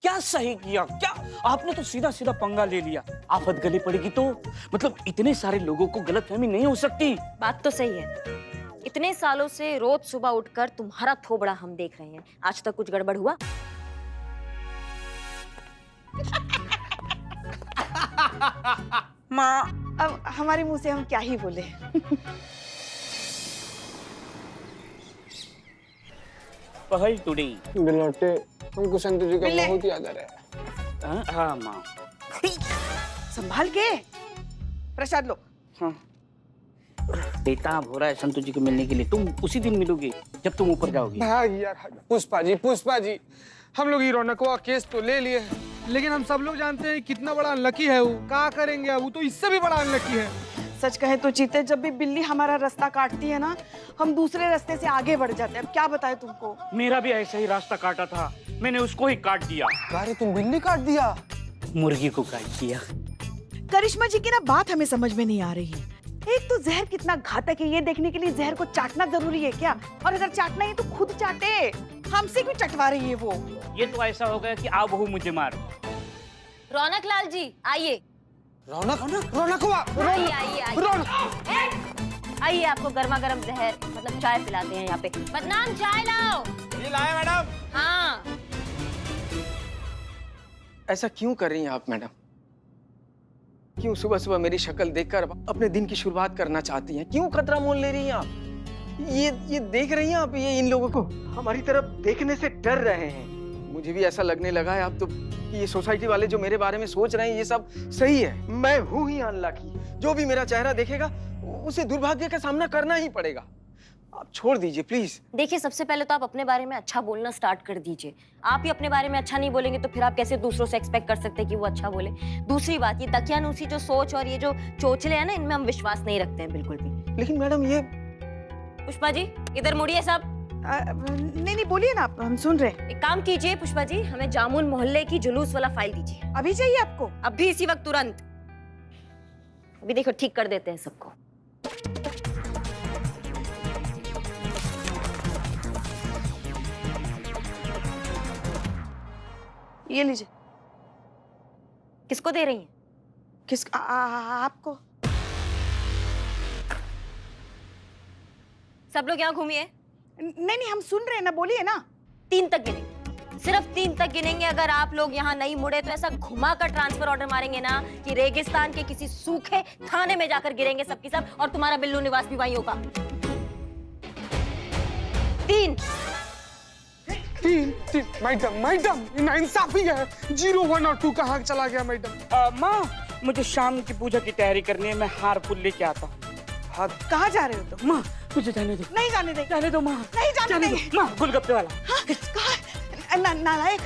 क्या सही किया? क्या आपने तो सीधा सीधा पंगा ले लिया। आफत गले पड़ेगी तो मतलब इतने सारे लोगों को गलतफहमी नहीं हो सकती। बात तो सही है। इतने सालों से रोज सुबह उठकर तुम्हारा थोबड़ा हम देख रहे हैं, आज तक कुछ गड़बड़ हुआ? माँ, अब हमारे मुंह से हम क्या ही बोले। पहल टुडे। बिलोटे, हमको संतु जी का बहुत याद आ रहा है। हाँ माँ। संभाल के। प्रसाद लो। हाँ। बेताब हो रहा है संतु जी को मिलने के लिए। तुम उसी दिन मिलोगे जब तुम ऊपर जाओगे। भाग यार। पुष्पा जी, हम लोग ये रौनकवा केस तो ले लिए हैं, लेकिन हम सब लोग जानते हैं कितना बड़ा अनलकी है वो। क्या करेंगे अब? वो तो इससे भी बड़ा अनलकी है। सच कहे तो चीते, जब भी बिल्ली हमारा रास्ता काटती है ना, हम दूसरे रास्ते से आगे बढ़ जाते हैं। अब क्या बताएं तुमको। मेरा भी ऐसा ही रास्ता काटा था, मैंने उसको ही काट दिया। अरे तुम बिल्ली काट दिया? मुर्गी को काट दिया। करिश्मा जी की ना बात हमें समझ में नहीं आ रही है। एक तो जहर कितना घातक है, ये देखने के लिए जहर को चाटना जरूरी है क्या? और अगर चाटना है तो खुद चाटे, हमसे क्यों चटवा रही है वो? ये तो ऐसा हो गया कि आओ बहू मुझे मार। रौनक लाल जी आइए। रौनकवा, आइए आइए आइए। आइए, आपको गर्मा गर्म जहर मतलब चाय पिलाते हैं यहाँ पे। बदनाम चाय लाओ। ये लाए मैडम। हाँ। ऐसा क्यों कर रही हैं आप मैडम? क्यों सुबह सुबह मेरी शक्ल देखकर अपने दिन की शुरुआत करना चाहती हैं? क्यों खतरा मोल ले रही हैं आप? ये देख रही हैं आप, ये इन लोगों को हमारी तरफ देखने से डर रहे हैं। मुझे भी ऐसा लगने लगा है अब तो कि ये सोसाइटी वाले जो मेरे बारे में सोच रहे हैं ये सब सही है। मैं हूं ही अनलकी। जो भी मेरा चेहरा देखेगा उसे दुर्भाग्य का सामना करना ही पड़ेगा। आप छोड़ दीजिए प्लीज। देखिए, सबसे पहले तो आप अपने बारे में अच्छा बोलना स्टार्ट कर दीजिए। आप ही अपने बारे में अच्छा नहीं बोलेंगे तो फिर आप कैसे दूसरों से एक्सपेक्ट कर सकते हैं कि वो अच्छा बोले? दूसरी बात, ये दकियानूसी जो सोच और ये जो चोचले हैं ना, इनमें हम विश्वास नहीं रखते हैं बिल्कुल भी। लेकिन मैडम ये पुष्पा जी इधर मुड़िए सब। नहीं बोलिए ना आप, हम सुन रहे हैं। एक काम कीजिए पुष्पा जी, हमें जामुन मोहल्ले की जुलूस वाला फाइल दीजिए। अभी चाहिए आपको? अभी इसी वक्त, तुरंत। अभी देखो ठीक कर देते हैं सबको। ये लीजिए। किसको दे रही हैं? किस आपको? सब लोग यहाँ घूमिए। नहीं, हम सुन रहे हैं ना, बोलिए ना। 3 तक गिनेंगे, सिर्फ 3 तक गिनेंगे। अगर आप लोग यहाँ नहीं मुड़े तो ऐसा घुमाकर ट्रांसफर ऑर्डर मारेंगे ना कि रेगिस्तान के किसी सूखे थाने में जाकर गिरेंगे सबकी सब, और तुम्हारा बिल्लू निवास भी वहीं होगा। 3। मैडम नाइंसाफी है। 0, 1 और 2 कहाँ चला गया मैडम? माँ, मुझे शाम की पूजा की तैयारी करनी है, मैं हार फूल लेके आता हूँ। कहाँ जा रहे हो तुम? माँ मुझे जाने दो। नहीं जाने दे। जाने दो माँ। नहीं जाने दे। माँ गोलगप्पे वाला। हाँ, नालायक।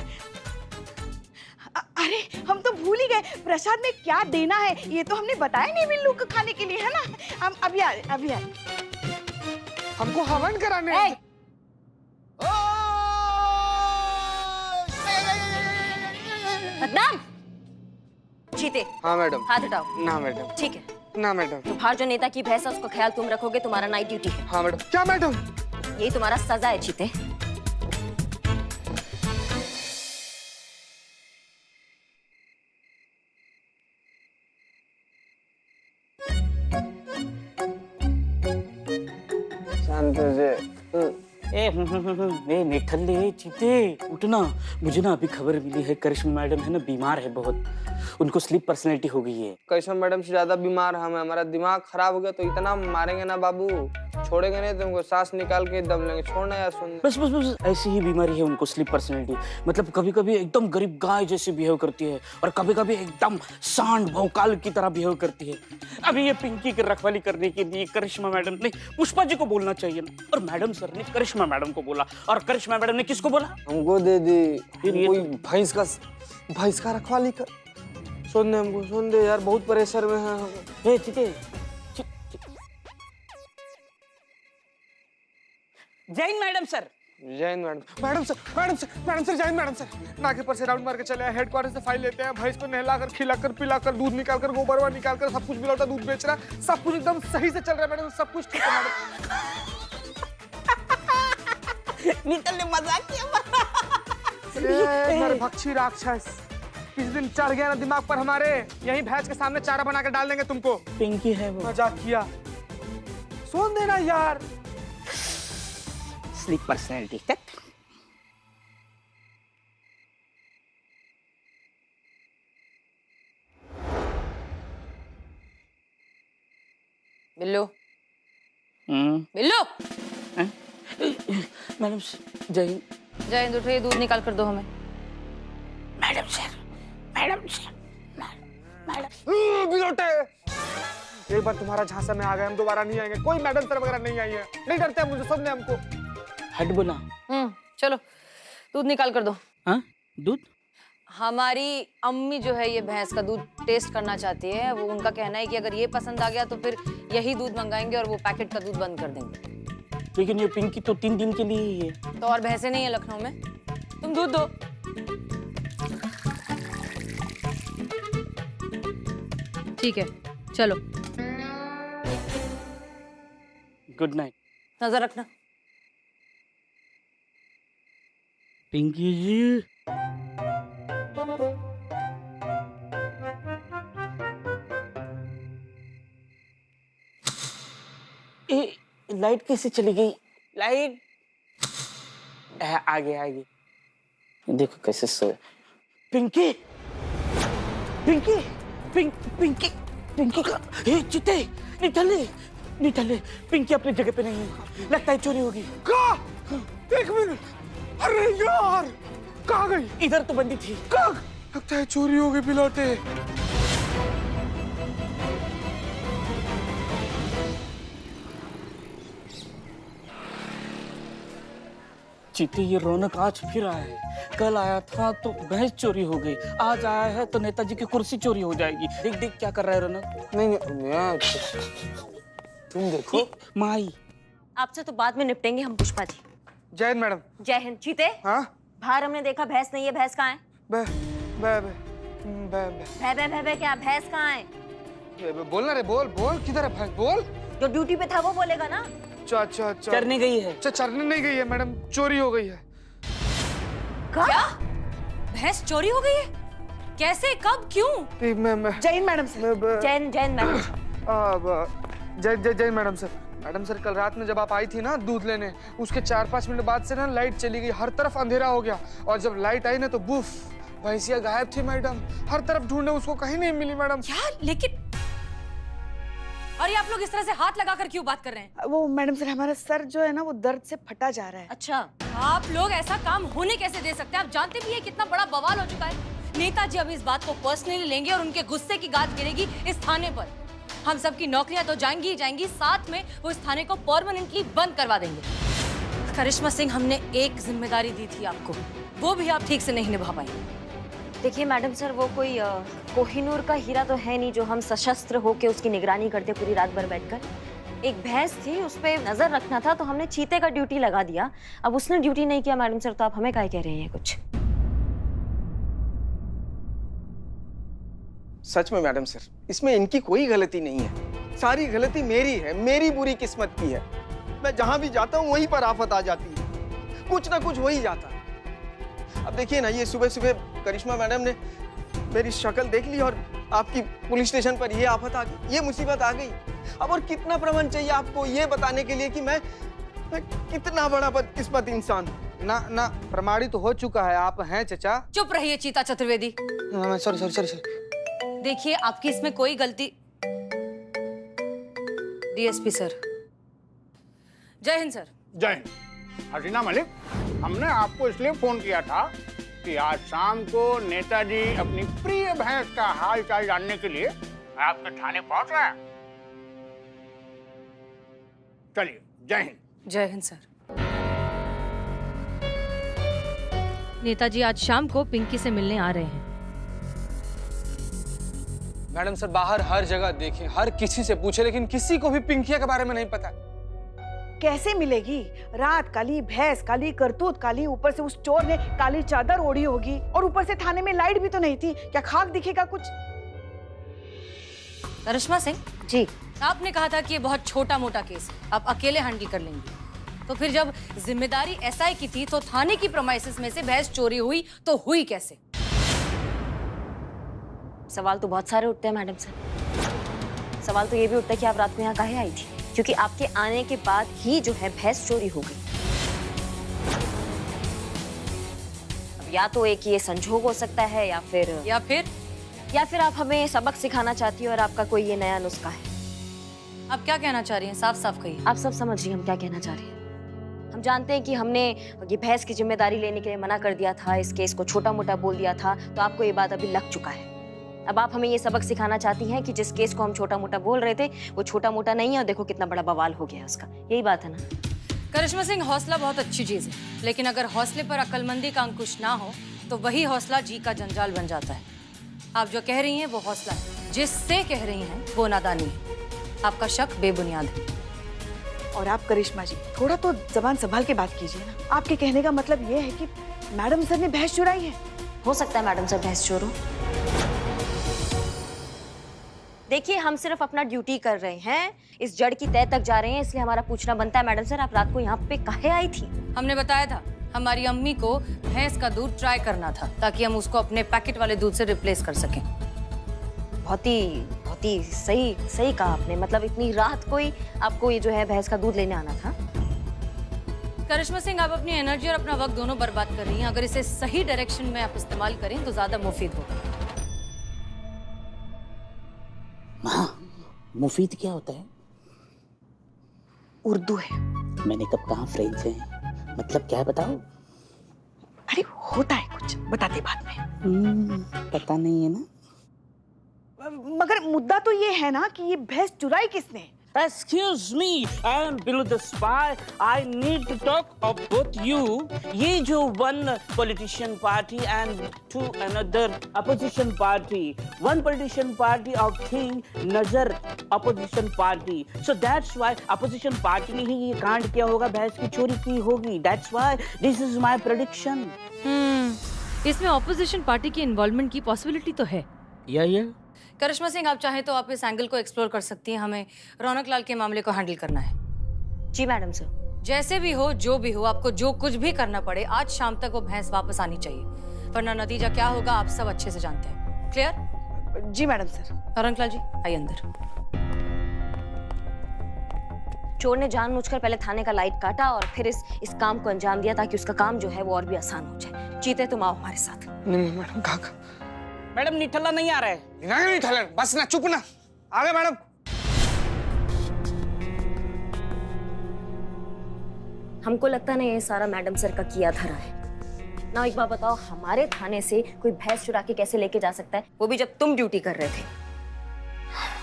अरे हम तो भूल ही गए, प्रसाद में क्या देना है ये तो हमने बताया नहीं बिल्लू को खाने के लिए, है ना? हम अभी आए। हमको हवन कराने। बदनाम चीते। हाँ मैडम। हाथ हटाओ। ना मैडम। ठीक है। ना मैडम। तो बाहर जो नेता की भैंस है उसका ख्याल तुम रखोगे, तुम्हारा नाइट ड्यूटी है। हाँ मैडम। क्या मैडम? यही तुम्हारा सजा है चीते। शांत से। ए निठल्ले चीते उठना। मुझे ना अभी खबर मिली है, करिश्मा मैडम है ना बीमार है बहुत, उनको स्लीप पर्सनैलिटी हो गई है। करिश्मा मैडम से ज्यादा बीमार हम हैं। हमारा दिमाग खराब हो गया तो इतना मारेंगे ना बाबू, छोड़ेंगे नहीं, तुमको सांस निकाल के दम लेंगे। छोड़ना यार, सुन। बस ऐसी ही बीमारी है उनको, स्लीप पर्सनैलिटी। मतलब कभी कभी एकदम गरीब गाय जैसे बिहेव करती है और कभी कभी एकदम सांड भौकाल की तरह बिहेव करती है। अभी ये पिंकी की रखवाली करने के लिए करिश्मा मैडम ने पुष्पा जी को बोलना चाहिए ना, और मैडम सर ने करिश्मा मैडम को बोला, और करिश्मा मैडम ने किसको बोला? हमको दे दी। कोई तो- भैंस का रखवाली कर। सुन दे हमको, सुन दे यार, बहुत परेशान में है हम। चीते Jain madam sir. Jain madam sir Jain madam sir. नाके पर से राउंड मार के चले आए, हेडक्वार्टर से फाइल लेते हैं, भैंस को नहलाकर खिलाकर पिलाकर दूध निकालकर गोबरवा निकालकर सब कुछ मिलावटा दूध बेच रहा है। सब कुछ एकदम सही से चल रहा है मैडम, सब कुछ ठीक है मैडम। निकलने मजाक किया। नरभक्षी राक्षस, किस दिन चढ़ गया ना दिमाग पर हमारे, यही भैंस के सामने चारा बना के डाल देंगे तुमको। पिंकी है वो। मजाक किया, सुन देना यार। Sleep personality. बिल्लू, हम्म। बिल्लू, मैडम जय हिंद। जय हिंद, उठो, ये दूध निकाल कर दो हमें। मैडम सर, मैडम सर, बिलोटे, एक बार तुम्हारा झांसा में आ गए, हम दोबारा नहीं आएंगे। कोई मैडम सर वगैरह नहीं आई है, नहीं डरते मुझे, सबने हमको। हट बोला। चलो दूध निकाल कर दो। हाँ, दूध? हमारी अम्मी जो है ये भैंस का दूध टेस्ट करना चाहती है। वो उनका कहना है कि अगर ये पसंद आ गया तो फिर यही दूध मंगाएंगे और वो पैकेट का दूध बंद कर देंगे। लेकिन ये पिंकी तो 3 दिन के लिए ही है। तो और भैंसे नहीं है लखनऊ में, तुम दूध दो। ठीक है, चलो। Good night. नजर रखना। पिंकी जी। ए, लाइट कैसे चली गई? लाइट आगे आगे देखो कैसे सोए। पिंकी, पिंकी, पिंकी, पिंकी का ये चिते निठले, निठले। पिंकी अपनी जगह पे नहीं है, लगता है चोरी होगी। कहाँ? एक मिनट, अरे यार, कहाँ गई? इधर तो बंदी थी। कहाँ? लगता है चोरी हो गई बिलोटे। चीते, ये रौनक आज फिर आया है। कल आया था तो भैंस चोरी हो गई, आज आया है तो नेताजी की कुर्सी चोरी हो जाएगी। देख देख क्या कर रहा है रौनक। नहीं, तुम देखो। माई, आपसे तो बाद में निपटेंगे हम, पुष्पा जी। जय हिंद मैडम। जय हिंद। चीते, हाँ? बाहर हमने देखा भैंस नहीं है, भैंस कहाँ है? बे, बे, बे, बे, भै भै भै भै क्या, भैंस कहाँ है? बे, बोलना रे, बोल, बोल, किधर है भैंस, बोल। जो ड्यूटी पे था वो बोलेगा ना। अच्छा, अच्छा, अच्छा। चरने गई है। अच्छा, चरने नहीं गई है मैडम, चोरी हो गई है। क्या? भैंस चोरी हो गई है? कैसे, कब, क्यों? मैं जय Hind madam sir. Jain Jain madam. जय जय जय मैडम सर। मैडम सर, कल रात में जब आप आई थी ना दूध लेने, उसके 4-5 मिनट बाद से ना लाइट चली गई, हर तरफ अंधेरा हो गया। और जब लाइट आई ना तो बुफ, भैंसिया गायब थी मैडम। हर तरफ ढूंढे, उसको कहीं नहीं मिली मैडम। क्या? लेकिन और ये आप लोग इस तरह से हाथ लगाकर क्यों बात कर रहे हैं? वो मैडम सर, हमारा सर जो है ना वो दर्द से फटा जा रहा है। अच्छा, आप लोग ऐसा काम होने कैसे दे सकते हैं? आप जानते भी हैं कितना बड़ा बवाल हो चुका है। नेताजी अब इस बात को पर्सनली लेंगे और उनके गुस्से की गाज गिरेगी इस थाने पर। हम सबकी नौकरियां तो जाएंगी ही जाएंगी, साथ में वो इस थाने को परमानेंटली बंद करवा देंगे। करिश्मा सिंह, हमने एक जिम्मेदारी दी थी आपको, वो भी आप ठीक से नहीं निभा पाई। देखिए मैडम सर, वो कोई कोहिनूर का हीरा तो है नहीं जो हम सशस्त्र होके उसकी निगरानी करते पूरी रात भर बैठकर। एक भैंस थी, उस पे नजर रखना था तो हमने चीते का ड्यूटी लगा दिया। अब उसने ड्यूटी नहीं किया मैडम सर, तो आप हमें क्या कह रहे हैं कुछ? सच में मैडम सर, इसमें इनकी कोई गलती नहीं है। सारी गलती मेरी है, मेरी बुरी किस्मत की है। मैं जहां भी जाता हूं वहीं पर आफत आ जाती है, कुछ ना कुछ हो ही जाता है। अब देखिए ना, ये सुबह सुबह करिश्मा मैडम ने मेरी शक्ल देख ली और आपकी पुलिस स्टेशन पर ये आफत आ गई, ये मुसीबत आ गई। अब और कितना प्रमाण चाहिए आपको ये बताने के लिए कि मैं कितना बड़ा बदकिस्मत इंसान हूं? ना, प्रमाणित तो हो चुका है, आप हैं चचा। चुप रहिए चीता चतुर्वेदी। Sorry sorry sorry. देखिए, आपकी इसमें कोई गलती। DSP sir. जय हिंद सर। जय हिंद। हसीना मलिक, हमने आपको इसलिए फोन किया था कि आज शाम को नेताजी अपनी प्रिय भैंस का हाल चाल जानने के लिए आपके थाने पहुंच रहे हैं। चलिए, जय हिंद। जय हिंद सर। नेताजी आज शाम को पिंकी से मिलने आ रहे हैं। मैडम सर, बाहर हर जगह देखें, हर किसी से पूछे, लेकिन किसी को भी पिंकिया के बारे में नहीं पता। कैसे मिलेगी? रात काली, भैंस काली, करतूत काली, ऊपर से उस चोर ने काली चादर ओढ़ी होगी, और ऊपर से थाने में लाइट भी तो नहीं थी। क्या खाक दिखेगा कुछ? करिश्मा सिंह जी, आपने कहा था कि ये बहुत छोटा मोटा केस है, आप अकेले हैंडल कर लेंगे। तो फिर जब जिम्मेदारी एसआई की थी तो थाने की प्रोमाइसेस में से भैंस चोरी हुई तो हुई कैसे? सवाल तो बहुत सारे उठते हैं मैडम सर। सवाल तो ये भी उठता है कि आप रात को यहाँ काहे आई थी, क्योंकि आपके आने के बाद ही जो है भैंस चोरी हो गई। अब या तो एक ये संजोग हो सकता है या फिर आप हमें सबक सिखाना चाहती हो और आपका कोई ये नया नुस्खा है। आप क्या कहना चाह रही हैं? साफ साफ कहिए। आप सब समझ रही हैं हम क्या कहना चाह रहे हैं। हम जानते हैं कि हमने ये भैंस की जिम्मेदारी लेने के लिए मना कर दिया था, इस केस को छोटा मोटा बोल दिया था, तो आपको ये बात अभी लग चुका है। अब आप हमें ये सबक सिखाना चाहती हैं कि जिस केस को हम छोटा मोटा बोल रहे थे वो छोटा मोटा नहीं है और देखो कितना बड़ा बवाल हो गया उसका। यही बात है ना? करिश्मा सिंह, हौसला बहुत अच्छी चीज है, लेकिन अगर हौसले पर अक्लमंदी का अंकुश ना हो तो वही हौसला जी का जंजाल बन जाता है। आप जो कह रही हैं वो हौसला है, जिससे कह रही हैं वो नादानी है। आपका शक बेबुनियाद है। और आप करिश्मा जी थोड़ा तो जबान संभाल के बात कीजिए ना। आपके कहने का मतलब ये है कि मैडम सर ने भैंस चुराई है? हो सकता है मैडम सर भैंस चोर हो। देखिए, हम सिर्फ अपना ड्यूटी कर रहे हैं, इस जड़ की तह तक जा रहे हैं, इसलिए हमारा पूछना बनता है मैडम सर आप रात को यहाँ पे काहे आई थी? हमने बताया था हमारी अम्मी को भैंस का दूध ट्राई करना था ताकि हम उसको अपने पैकेट वाले दूध से रिप्लेस कर सकें। बहुत ही सही कहा आपने। मतलब इतनी रात को ही आपको ये जो है भैंस का दूध लेने आना था? करिश्मा सिंह, आप अपनी एनर्जी और अपना वक्त दोनों बर्बाद कर रही हैं। अगर इसे सही डायरेक्शन में आप इस्तेमाल करें तो ज्यादा मुफीद होगा। मुफीद क्या होता है? उर्दू है। मैंने कब कहा फ्रेंच है? मतलब क्या है बताओ? अरे होता है कुछ, बताते बाद में। पता नहीं है ना। मगर मुद्दा तो ये है ना कि ये भैंस चुराई किसने? Excuse me, I am Billu the spy. I need to talk about you. ये जो one politician party and to another opposition party. One politician party of thing नजर opposition party. So that's why opposition party ने ही ये कांड किया होगा, भैंस की चोरी की होगी. That's why this is my prediction. इसमें ऑपोजिशन पार्टी की इन्वॉल्वमेंट की पॉसिबिलिटी तो है। या करिश्मा सिंह, आप चाहें तो आप इस एंगल को एक्सप्लोर कर सकती हैं। हमें रौनक लाल के मामले को हैंडल करना है। जी मैडम सर। जैसे भी हो, जो भी हो, आपको जो कुछ भी करना पड़े आज शाम तक वो भैंस वापस आनी चाहिए, वरना नतीजा क्या होगा आप सब अच्छे से जानते हैं। क्लियर? जी मैडम सर। रौनक लाल जी आइए अंदर। चोर ने जानबूझकर पहले थाने का लाइट काटा और फिर इस काम को अंजाम दिया ताकि उसका काम जो है वो और भी आसान हो जाए। चीते, तुम आओ हमारे साथ। नहीं मैडम, कहा मैडम निठल्ला नहीं आ रहा है। नहीं ठहर, बस ना, चुप ना। आ गए मैडम। हमको लगता है ना ये सारा मैडम सर का किया धरा है ना। एक बात बताओ, हमारे थाने से कोई भैंस चुरा के कैसे लेके जा सकता है, वो भी जब तुम ड्यूटी कर रहे थे?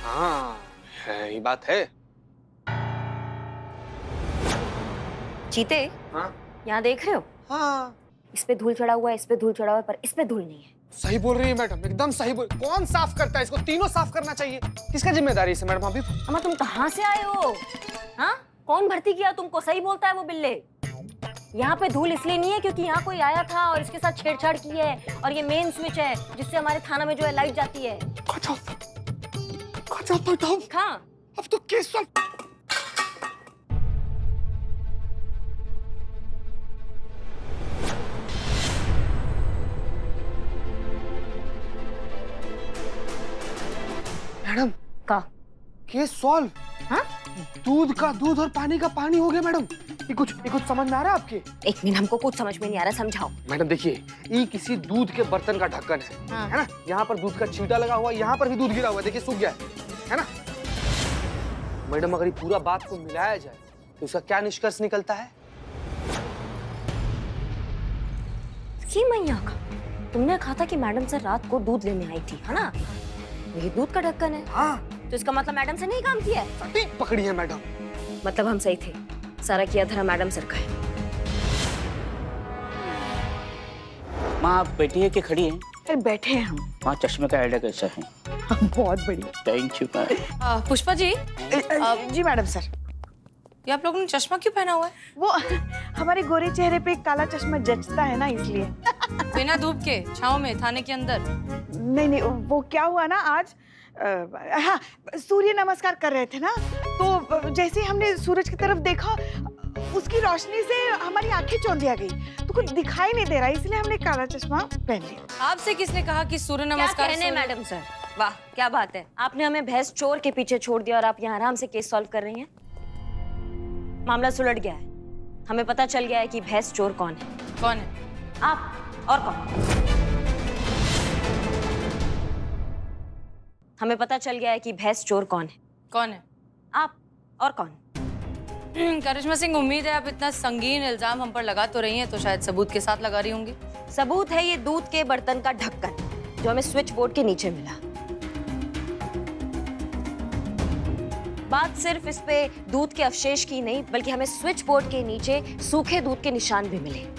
हाँ ये बात है। चीते, हाँ यहाँ देख रहे हो? हाँ इस पे धूल चढ़ा हुआ है, इस पे धूल चढ़ा हुआ है, पर इस पे धूल नहीं है। सही बोल रही है मैडम, एकदम सही बोल। कौन साफ करता है इसको? तीनों साफ करना चाहिए। किसका जिम्मेदारी है मैडम? अभी अम्मा तुम कहाँ से आए हो? हाँ, कौन भर्ती किया तुमको? सही बोलता है वो बिल्ले। यहाँ पे धूल इसलिए नहीं है क्योंकि यहाँ कोई आया था और इसके साथ छेड़छाड़ की है, और ये मेन स्विच है जिससे हमारे थाना में जो है लाइट जाती है। हाँ, अब तो केस सॉल्व। मैडम का केस सॉल्व। हाँ? दूध का दूध और पानी का पानी हो गया मैडम। ये कुछ समझ में आ रहा है आपके? एक मिनट, हमको कुछ समझ में नहीं आ रहा, समझाओ। मैडम देखिए, ये किसी दूध के बर्तन का ढक्कन है, हाँ। है ना? यहाँ पर दूध का छींटा लगा हुआ है, यहाँ पर भी दूध गिरा हुआ है, देखिए सूख गया है ना? मैडम अगर ये पूरा बात को मिलाया जाए तो उसका क्या निष्कर्ष निकलता है? मैया का तुमने कहा था कि मैडम सर रात को दूध लेने आई थी, है ना? ये दूध का ढक्कन है। हाँ, तो इसका मतलब मैडम से नहीं काम किया है? सटीक पकड़ी है मैडम। मतलब हम सही थे, सारा किया धरा मैडम सर का है। माँ आप बैठी है कि खड़ी है? फिर बैठे हैं हम। माँ चश्मे का आइडिया कैसा है? बहुत बढ़िया। Thank you ma'am. Pushpa ji, जी मैडम सर। ये आप लोगों ने चश्मा क्यों पहना हुआ है? वो हमारे गोरे चेहरे पे काला चश्मा जचता है ना, इसलिए। बिना धूप के छांव में थाने के अंदर? नहीं, वो क्या हुआ ना आज, सूर्य नमस्कार कर रहे थे ना, तो जैसे ही हमने सूरज की तरफ देखा उसकी रोशनी से हमारी आंखें चौंधिया गई, तो कुछ दिखाई नहीं दे रहा, इसलिए हमने काला चश्मा पहन लिया। आपसे किसने कहा कि सूर्य क्या नमस्कार कहने मैडम सर, वाह क्या बात है। आपने हमें भैंस चोर के पीछे छोड़ दिया और आप यहाँ आराम से केस सॉल्व कर रही हैं। मामला सुलझ गया है, हमें पता चल गया है कि भैंस चोर कौन है। कौन है? आप और कौन? हमें पता चल गया है कि भैंस चोर कौन है। कौन है? आप और कौन? करिश्मा सिंह, उम्मीद है आप इतना संगीन इल्जाम हम पर लगा तो रही हैं, तो शायद सबूत के साथ लगा रही होंगी। सबूत है ये दूध के बर्तन का ढक्कन जो हमें स्विच बोर्ड के नीचे मिला। बात सिर्फ इस पे दूध के अवशेष की नहीं, बल्कि हमें स्विच बोर्ड के नीचे सूखे दूध के निशान भी मिले।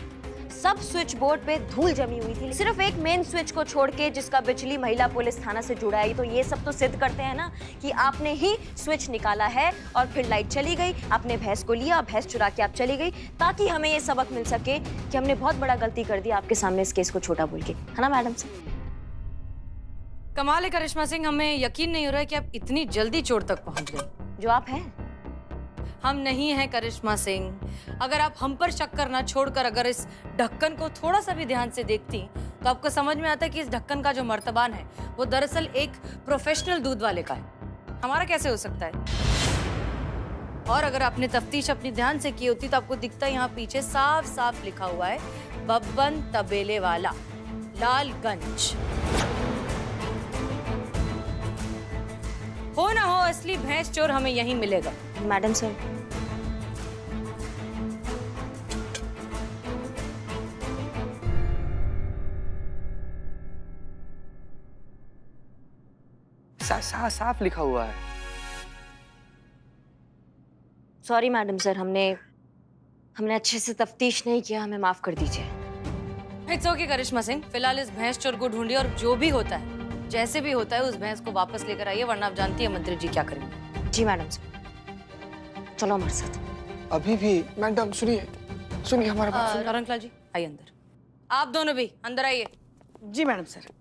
सब स्विच बोर्ड पे धूल जमी हुई थी, सिर्फ एक मेन स्विच को छोड़ के जिसका बिजली महिला पुलिस थाना से जुड़ा है। तो ये सब तो सिद्ध करते हैं ना कि आपने ही स्विच निकाला है और फिर लाइट चली गई, आपने भैंस को लिया, भैंस चुरा के आप चली गई, ताकि हमें ये सबक मिल सके कि हमने बहुत बड़ा गलती कर दी आपके सामने इस केस को छोटा बोल के, है ना मैडम सर? कमाल है करिश्मा सिंह, हमें यकीन नहीं हो रहा है कि आप इतनी जल्दी चोर तक पहुंच गई। जो आप हैं। हम नहीं हैं करिश्मा सिंह। अगर आप हम पर शक करना छोड़कर अगर इस ढक्कन को थोड़ा सा भी ध्यान से देखती तो आपको समझ में आता है कि इस ढक्कन का जो मर्तबान है वो दरअसल एक प्रोफेशनल दूध वाले का है। हमारा कैसे हो सकता है? और अगर आपने तफ्तीश अपनी ध्यान से की होती तो आपको दिखता है यहाँ पीछे साफ साफ लिखा हुआ है बब्बन तबेले वाला, लालगंज। हो ना हो, असली भैंस चोर हमें यहीं मिलेगा। मैडम सर, साफ लिखा हुआ है। सॉरी मैडम सर, हमने अच्छे से तफ्तीश नहीं किया, हमें माफ कर दीजिए। इट्स ओके करिश्मा सिंह, फिलहाल इस भैंस चोर को ढूंढिए और जो भी होता है, जैसे भी होता है, उस भैंस को वापस लेकर आइए, वरना आप जानती है मंत्री जी क्या करेंगे। जी मैडम सर, चलो हमारे साथ। अभी भी मैडम सुनिए हमारा बात सुनिए। औरंगलाल जी आइए अंदर। आप दोनों भी अंदर आइए। जी मैडम सर।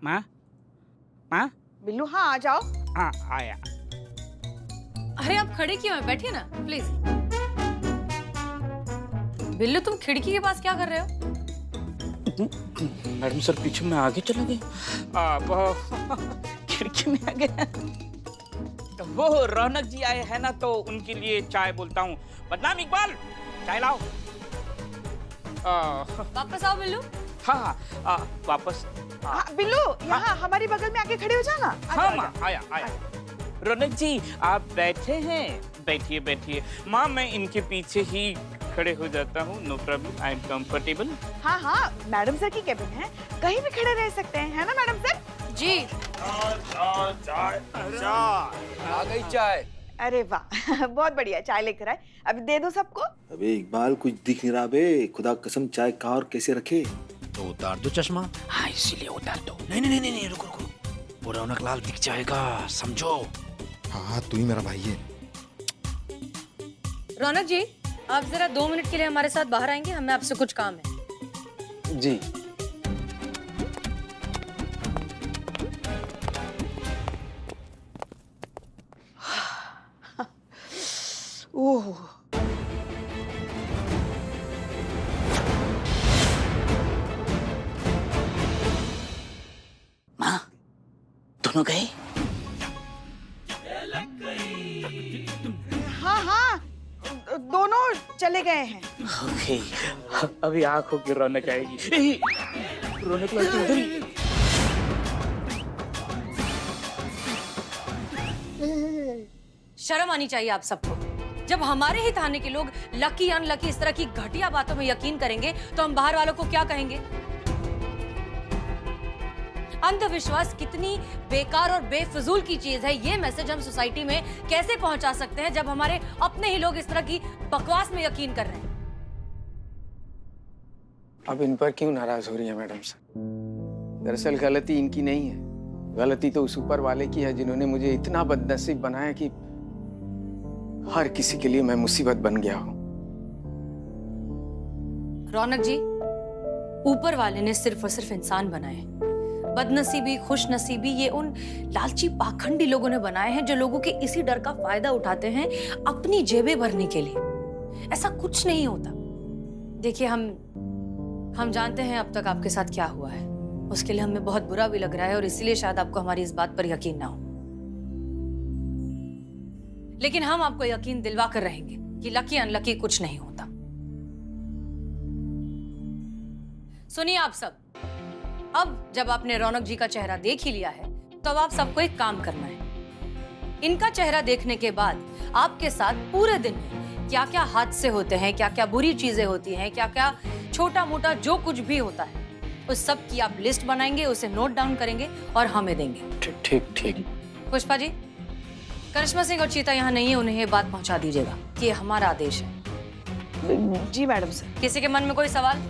माँ माँ, बिल्लू, हाँ आ जाओ। हाँ आया। अरे आप खड़े क्यों हैं? बैठिए ना प्लीज। बिल्लू, तुम खिड़की के पास क्या कर रहे हो? मैडम सर पीछे में आगे चले गए, खिड़की में आ गए। वो रौनक जी आए हैं ना, तो उनके लिए चाय बोलता हूँ। बदनाम इकबाल, चाय लाओ। वापस आओ बिल्लू। हाँ वापस। हाँ, बिल्लू यहाँ हमारी बगल में आके खड़े हो जाना। हाँ माँ, आया। रौनक जी आप बैठे हैं? बैठिए बैठिए। माँ मैं इनके पीछे ही खड़े हो जाता हूँ, no problem, I am comfortable. हाँ, मैडम सर की केबिन है, कहीं भी खड़े रह सकते हैं, है ना मैडम सर? जी। आ गई चाय। अरे वाह बहुत बढ़िया, चाय लेकर आए, अभी दे दो सबको। अबे इकबाल, कुछ दिख नहीं रहा बे, खुदा कसम चाय कहाँ और कैसे रखे? तो उतार दो चश्मा। हाँ इसीलिए उतार दो। नहीं, रुको। वो रौनक लाल दिख जाएगा, समझो। हाँ तू ही मेरा भाई है। रौनक जी, आप जरा 2 मिनट के लिए हमारे साथ बाहर आएंगे, हमें आपसे कुछ काम है। जी। ओह, माँ दोनों गए? हाँ, दोनों चले गए हैं। ओके, अभी आंखों की रौनक आएगी। रौनक लाल चौधरी, शर्म आनी चाहिए आप सबको। जब हमारे ही थाने के लोग लकी अनलकी इस तरह की घटिया बातों में यकीन करेंगे तो हम बाहर वालों को क्या कहेंगे? अंधविश्वास कितनी बेकार और बेफिजूल की चीज है, ये मैसेज हम सोसाइटी में कैसे पहुंचा सकते हैं जब हमारे अपने ही लोग इस तरह की बकवास में यकीन कर रहे हैं? अब इन पर क्यों नाराज हो रही है मैडम सर? दरअसल गलती इनकी नहीं है, गलती तो उस ऊपर वाले की है जिन्होंने मुझे इतना बदनसीब बनाया कि हर किसी के लिए मैं मुसीबत बन गया हूं। रौनक जी, ऊपर वाले ने सिर्फ और सिर्फ इंसान बनाए, बदनसीबी, खुश नसीबी ये उन लालची पाखंडी लोगों ने बनाए हैं जो लोगों के इसी डर का फायदा उठाते हैं अपनी जेबें भरने के लिए। ऐसा कुछ नहीं होता। देखिए, हम जानते हैं अब तक आपके साथ क्या हुआ है, उसके लिए हमें बहुत बुरा भी लग रहा है और इसीलिए शायद आपको हमारी इस बात पर यकीन ना हो, लेकिन हम आपको यकीन दिलवा कर रहेंगे कि लकी अनलकी कुछ नहीं होता। सुनिए आप सब, अब जब आपने रौनक जी का चेहरा देख ही लिया है तो अब आप सबको एक काम करना है। इनका चेहरा देखने के बाद आपके साथ पूरे दिन में क्या क्या हादसे होते हैं, क्या क्या बुरी चीजें होती हैं, क्या क्या छोटा मोटा जो कुछ भी होता है, उस सब की आप लिस्ट बनाएंगे, उसे नोट डाउन करेंगे और हमें देंगे। ठीक ठीक। पुष्पा जी, करिश्मा सिंह और चीता यहाँ नहीं है, उन्हें ये बात पहुंचा दीजिएगा कि ये हमारा आदेश है। जी मैडम सर। किसी के मन में कोई सवाल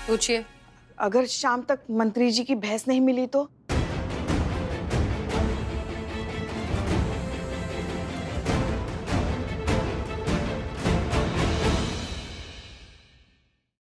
पूछिए। अगर शाम तक मंत्री जी की भैंस नहीं मिली तो?